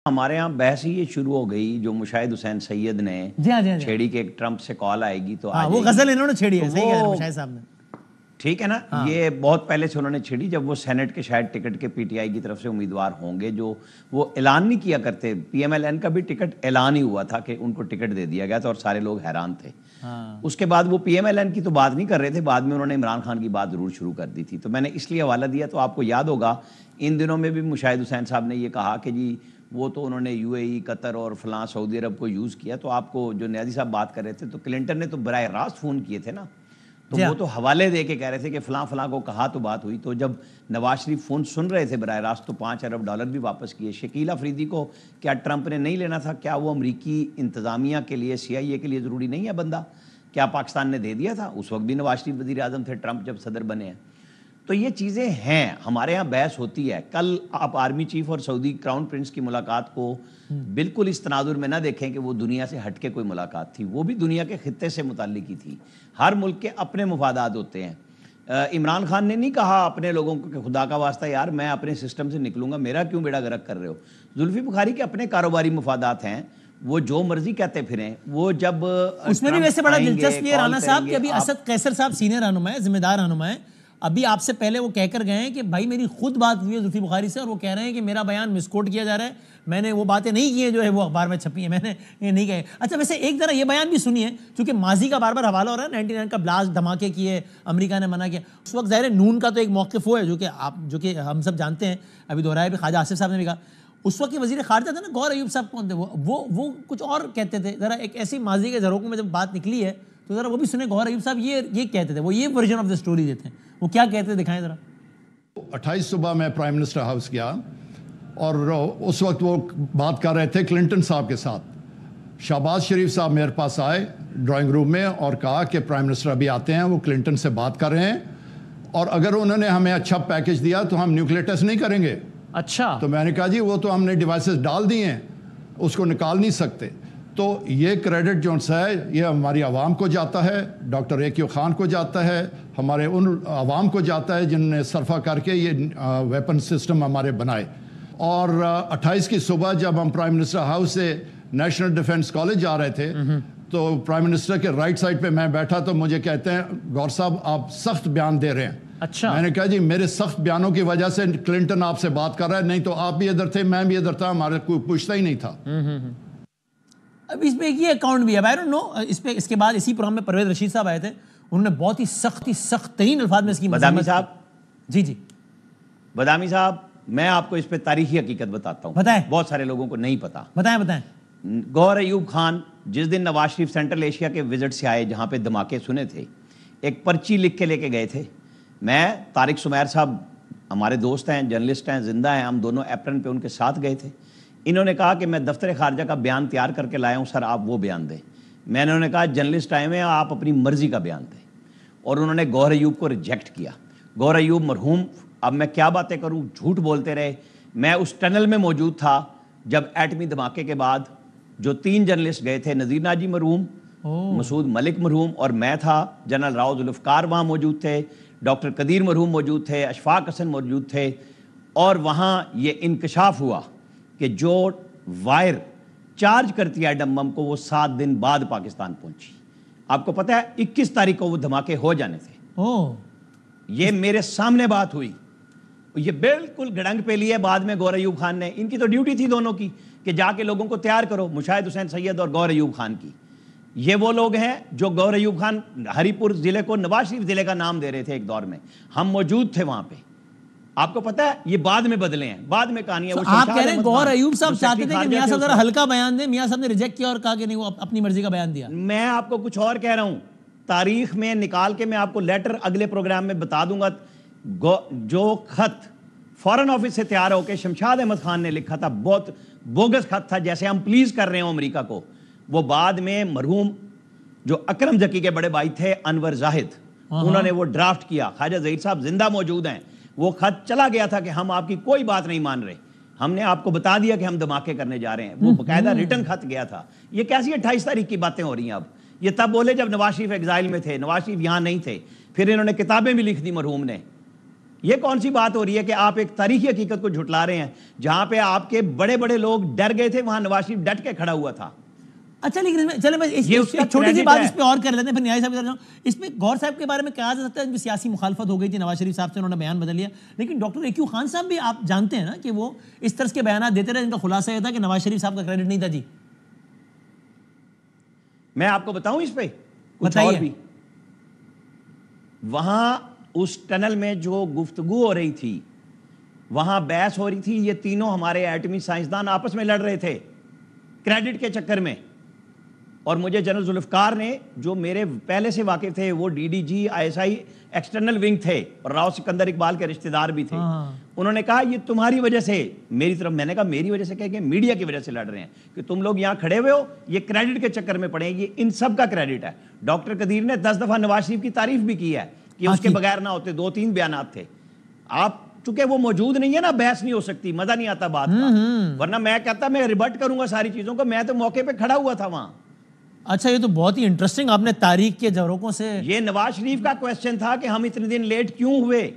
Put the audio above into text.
ہمارے ہاں بحث ہی یہ شروع ہو گئی جو مشاہد حسین سید نے چھیڑی کہ ایک ٹرمپ سے کال آئے گی تو وہ غزل انہوں نے چھیڑی ہے، صحیح کہہ رہے ہیں مشاہد صاحب نے، ٹھیک ہے نا. یہ بہت پہلے سے انہوں نے چھیڑی جب وہ سینٹ کے شاید ٹکٹ کے پی ٹی آئی کی طرف سے امیدوار ہوں گے، جو وہ اعلان نہیں کیا کرتے. پی ایم ایل این کا بھی ٹکٹ اعلان ہی ہوا تھا کہ ان کو ٹکٹ دے دیا گیا تھا اور سارے لوگ حیران تھے. اس کے بعد وہ پی ایم ایل این کی تو بات نہیں کر رہے تھے، بعد میں انہوں نے عمران خان کی بات ضرور شروع کر دی تھی. تو میں نے اس لیے حوالہ دیا. تو آپ کو یاد ہوگا ان دنوں میں بھی مشاہد حسین صاحب نے یہ کہا کہ جی وہ تو انہوں نے یو اے ای، قطر اور فلاں سعودی عرب کو یوز کیا. تو آپ کو جو نیازی صاحب بات کر رہے تھے تو کلنٹن نے تو براہ راست فون کیے تھے نا، تو وہ تو حوالے دے کے کہہ رہے تھے کہ فلاں فلاں کو کہا تو بات ہوئی. تو جب نواز شریف فون سن رہے تھے براہ راست تو $5 ارب بھی واپس کیے. شکیل افریدی کو کیا ٹرمپ نے نہیں لینا تھا؟ کیا وہ امریکی انتظامیہ کے لیے، سی آئی اے کے لیے ضروری نہیں ہے بندہ؟ کیا پاکستان نے دے دیا تھا؟ اس وقت بھی نواز شریف وزیر اعظم تھے، ٹرمپ جب صدر بنے ہیں. تو یہ چیزیں ہیں، ہمارے ہاں بحث ہوتی ہے. کل آپ آرمی چیف اور سعودی کراؤن پرنس کی ملاقات کو بالکل اس تناظر میں نہ دیکھیں کہ وہ دنیا سے ہٹ کے کوئی ملاقات تھی. وہ بھی دنیا کے خطے سے متعلق ہی تھی. ہر ملک کے اپنے مفادات ہوتے ہیں. عمران خان نے نہیں کہا اپنے لوگوں کو کہ خدا کا واسطہ یار میں اپنے سسٹم سے نکلوں گا، میرا کیوں بیڑا غرق کر رہے ہو. زلفی بخاری کے اپنے کاروباری مفادات ہیں، وہ جو مرضی کہتے پھریں. وہ جب اس میں بھی ویسے بڑا دلچسپ یہ رانا صاحب کہ ابھی اسد قیصر صاحب سینئر رہنما ہے، ذمہ دار رہنما ہے، ابھی آپ سے پہلے وہ کہہ کر گئے ہیں کہ بھائی میری خود بات ہوئی ہے زلفی بخاری سے اور وہ کہہ رہے ہیں کہ میرا بیان مسکوٹ کیا جا رہا ہے، میں نے وہ باتیں نہیں کی ہیں جو ہے وہ اخبار میں چھپی ہیں، میں نے یہ نہیں کہے. اچھا ویسے ایک ذرا یہ بیان بھی سنیے چونکہ ماضی کا بار بار حوالہ ہو رہا ہے. 99 کا بلاسٹ دھماکے کیے، امریکہ نے منع کیا. اس وقت ظاہر ہے نون کا تو ایک موقف وہ ہے جو کہ ہم سب جانتے ہیں، ابھی دہرایا بھی خواجہ آصف صاحب نے بھی کہا. اس وقت کے وزیر خارجہ تھے نا گور ایوب صاحب، کون تھے وہ کچھ اور کہتے تھے. ذرا ایک ایسی ماضی کے جھروکوں میں جب بات نکلی ہے تو ذرا وہ بھی سنیں. گور ایوب صاحب یہ کہتے تھے، وہ یہ ورژن آف دا اسٹوری دیتے ہیں، وہ کیا کہتے تھے دکھائیں ذرا. 28 صبح میں پرائم منسٹر ہاؤس گیا اور اس وقت وہ بات کر رہے تھے کلنٹن صاحب کے ساتھ. شہباز شریف صاحب میرے پاس آئے ڈرائنگ روم میں اور کہا کہ پرائم منسٹر ابھی آتے ہیں، وہ کلنٹن سے بات کر رہے ہیں اور اگر انہوں نے ہمیں اچھا پیکج دیا تو ہم نیوکلیئر ٹیسٹ نہیں کریں گے. اچھا. تو میں نے کہا جی وہ تو ہم نے ڈیوائسز ڈال دی ہیں، اس کو نکال نہیں سکتے. تو یہ کریڈٹ جو ہے یہ ہماری عوام کو جاتا ہے، ڈاکٹر ایکیو خان کو جاتا ہے، ہمارے ان عوام کو جاتا ہے جن نے صرفہ کر کے یہ ویپن سسٹم ہمارے بنائے. اور 28 کی صبح جب ہم پرائم منسٹر ہاؤس سے نیشنل ڈیفنس کالج جا رہے تھے تو پرائم منسٹر کے رائٹ سائڈ پہ میں بیٹھا تو مجھے کہتے ہیں گور صاحب آپ سخت بیان دے رہے ہیں. اچھا. میں نے کہا جی میرے سخت بیانوں کی وجہ سے کلنٹن آپ سے بات کر رہا ہے، نہیں تو آپ بھی ادھر تھے میں بھی ادھر تھا، ہمارے کوئی پوچھتا ہی نہیں تھا. اب اس پہ یہ اکاؤنٹ بھی ہے، آئی ڈونٹ نو. اس کے بعد اسی پروگرام میں پرویز رشید صاحب آئے تھے، انہوں نے بہت ہی سخت ترین الفاظ میں اس کی بدامی صاحب. جی بدامی صاحب میں آپ کو اس پہ تاریخی حقیقت بتاتا ہوں، بتائیں. بہت سارے لوگوں کو نہیں پتا. بتائیں. گور ایوب خان جس دن نواز شریف سینٹرل ایشیا کے وزٹ سے آئے جہاں پہ دھماکے سنے تھے، ایک پرچی لکھ کے لے کے گئے تھے. میں طارق سمیر صاحب ہمارے دوست ہیں، جرنلسٹ ہیں، زندہ ہیں، ہم دونوں ایپرن پہ ان کے ساتھ گئے تھے. انہوں نے کہا کہ میں دفتر خارجہ کا بیان تیار کر کے لایا ہوں سر، آپ وہ بیان دیں. میں نے انہوں نے کہا جرنلسٹ آئے ہیں، آپ اپنی مرضی کا بیان دیں. اور انہوں نے گور ایوب کو ریجیکٹ کیا. گور ایوب مرحوم، اب میں کیا باتیں کروں، جھوٹ بولتے رہے. میں اس ٹنل میں موجود تھا جب ایٹمی دھماکے کے بعد جو 3 جرنلسٹ گئے تھے، نذیر ناجی مرحوم، مسعود ملک مرحوم اور میں تھا. جنرل راؤ ذوالفقار وہاں موجود تھے، ڈاکٹر قدیر مرحوم موجود تھے، اشفاق حسن موجود تھے. اور وہاں یہ انکشاف ہوا کہ جو وائر چارج کرتی ہے ایٹم بم کو وہ 7 دن بعد پاکستان پہنچی. آپ کو پتہ ہے 21 تاریخ کو وہ دھماکے ہو جانے تھے. یہ میرے سامنے بات ہوئی. یہ بالکل گڑنگ پہ لیے بعد میں گور ایوب خان نے. ان کی تو ڈیوٹی تھی دونوں کی کہ جا کے لوگوں کو تیار کرو، مشاہد حسین سید اور گور ایوب خان کی. یہ وہ لوگ ہیں جو گور ایوب خان ہری پور ضلع کو نواز شریف ضلع کا نام دے رہے تھے ایک دور میں، ہم موجود تھے وہاں پہ. آپ کو پتہ ہے یہ بعد میں بدلے ہیں، بعد میں کہانی ہے. آپ کہہ رہے ہیں گور ایوب صاحب چاہتے تھے کہ میاں صاحب ذرا ہلکا بیان دیں، میاں صاحب نے ریجیکٹ کیا اور کہا کہ نہیں وہ اپنی مرضی کا بیان دیا. میں آپ کو کچھ اور کہہ رہا ہوں، تاریخ میں نکال کے میں آپ کو لیٹر اگلے پروگرام میں بتا دوں گا. جو خط فارن آفس سے تیار ہو کے شمشاد احمد خان نے لکھا تھا، بہت بوگس خط تھا، جیسے ہم پلیز کر رہے ہوں امریکہ کو. وہ بعد میں مرحوم جو اکرم ذکی کے بڑے بھائی تھے انور زاہد، انہوں نے وہ ڈرافٹ کیا. خواجہ ظہیر صاحب زندہ موجود ہیں. وہ خط چلا گیا تھا کہ ہم آپ کی کوئی بات نہیں مان رہے، ہم نے آپ کو بتا دیا کہ ہم دھماکے کرنے جا رہے ہیں. وہ باقاعدہ ریٹن خط گیا تھا. یہ کیسی 28 تاریخ کی باتیں ہو رہی ہیں اب؟ یہ تب بولے جب نواز شریف ایگزائل میں تھے، نواز شریف یہاں نہیں تھے. پھر انہوں نے کتابیں بھی لکھ دی مرحوم نے. یہ کون سی بات ہو رہی ہے کہ آپ ایک تاریخی حقیقت کو جھٹلا رہے ہیں؟ جہاں پہ آپ کے بڑے بڑے لوگ ڈر گئے تھے وہاں نواز شریف ڈٹ کے کھڑا ہوا تھا. اچھا لیکن چلے میں چھوٹی سی بات اس پہ اور کر لیتے ہیں پھر نیائی صاحب کی طرف جاؤں. اس میں غور صاحب کے بارے میں کہا جا سکتا ہے سیاسی مخالفت ہو گئی تھی نواز شریف صاحب سے, انہوں نے بیان بدل لیا, لیکن ڈاکٹر اے کیو خان صاحب بھی آپ جانتے ہیں نا کہ وہ اس طرح کے بیانات دیتے رہے, ان کا خلاصہ یہ تھا کہ نواز شریف صاحب کا کریڈٹ نہیں تھا. جی میں آپ کو بتاؤں اس پہ کچھ اور بھی. وہاں اس ٹنل میں جو گفتگو ہو رہی تھی, وہاں بحث ہو رہی تھی, یہ تینوں ہمارے ایٹمی سائنسدان آپس میں لڑ رہے تھے کریڈٹ کے چکر میں. اور مجھے جنرل ذوالفقار نے, جو میرے پہلے سے واقف تھے, وہ D D G I S I external wing تھے اور راؤ سکندر اقبال کے رشتہ دار بھی تھے, انہوں نے کہا یہ تمہاری وجہ سے, میری طرف, میں نے کہا میری وجہ سے کہہ کہ میڈیا کی وجہ سے لڑ رہے ہیں کہ تم لوگ یہاں کھڑے ہوئے ہو, یہ کریڈٹ کے چکر میں پڑے, یہ ان سب کا کریڈٹ ہے. ڈاکٹر قدیر نے 10 دفعہ نواز شریف کی تعریف بھی کی ہے کہ اس کے بغیر نہ ہوتے, 2-3 بیانات تھے. آپ چونکہ وہ موجود نہیں ہے نا, بحث نہیں ہو سکتی, مزہ نہیں آتا بات کا, ورنہ میں کہتا میں ریبٹ کروں گا ساری چیزوں کو, میں تو موقع پہ کھڑا ہوا تھا وہاں. اچھا یہ تو بہت ہی انٹرسٹنگ, آپ نے تاریخ کے جوروکوں سے, یہ نواز شریف کا کویسچن تھا کہ ہم اتنے دن لیٹ کیوں ہوئے.